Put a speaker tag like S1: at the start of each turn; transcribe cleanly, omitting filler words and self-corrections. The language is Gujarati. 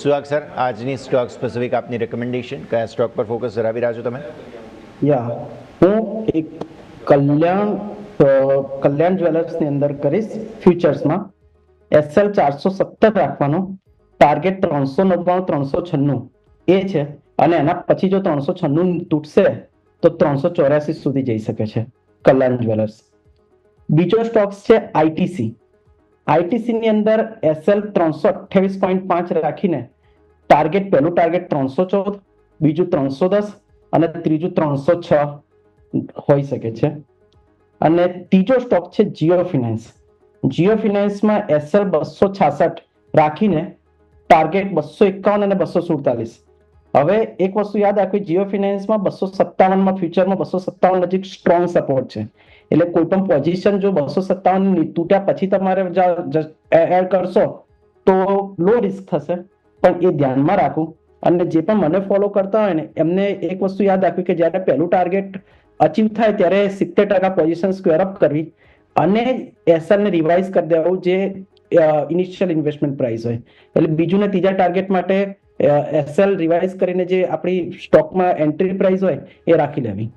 S1: સુહાગ સર, આજની સ્ટોક સ્પેસિફિક આપની રેકમેન્ડેશન, કયા સ્ટોક પર ફોકસ ધરાવી રહ્યા છો તમે?
S2: હું એક કલ્યાણ જ્વેલર્સની અંદર કરીશ ફ્યુચર્સમાં SL 470 રાખવાનો, ટાર્ગેટ 399 396 એ છે, અને એના પછી જો 396 તૂટશે તો 384 સુધી જઈ શકે છે કલ્યાણ જ્વેલર્સ. બીજો સ્ટોક્સ છે આઈટીસી ની અંદર SL 328.5 રાખીને ટાર્ગેટ, પહેલું ટાર્ગેટ 314, બીજું 310 અને ત્રીજું 306 હોઈ શકે છે. અને ત્રીજો સ્ટોક છે જીઓ ફિનાન્સમાં SL 266 રાખીને ટાર્ગેટ 251 અને 247. હવે એક વસ્તુ યાદ રાખવી, જીઓ ફિનાન્સમાં 257 ફ્યુચરમાં 257 નજીક સ્ટ્રોંગ સપોર્ટ છે, એટલે કોઈ પણ પોઝિશન જો 257 તૂટ્યા પછી તમારે એડ કરશો તો લો રિસ્ક થશે, પણ એ ધ્યાનમાં રાખવું. અને જે પણ મને ફોલો કરતા હોય ને એમને એક વસ્તુ યાદ રાખવી કે જ્યારે પહેલું ટાર્ગેટ અચીવ થાય ત્યારે 70% પોઝિશન સ્ક્વેર અપ કરવી અને SL ને રિવાઇઝ કરી દેવું જે ઇનિશિયલ ઇન્વેસ્ટમેન્ટ પ્રાઇસ હોય. એટલે બીજું ને ત્રીજા ટાર્ગેટ માટે SL રિવાઇઝ કરીને જે આપણી સ્ટોકમાં એન્ટ્રી પ્રાઇસ હોય એ રાખી લેવી.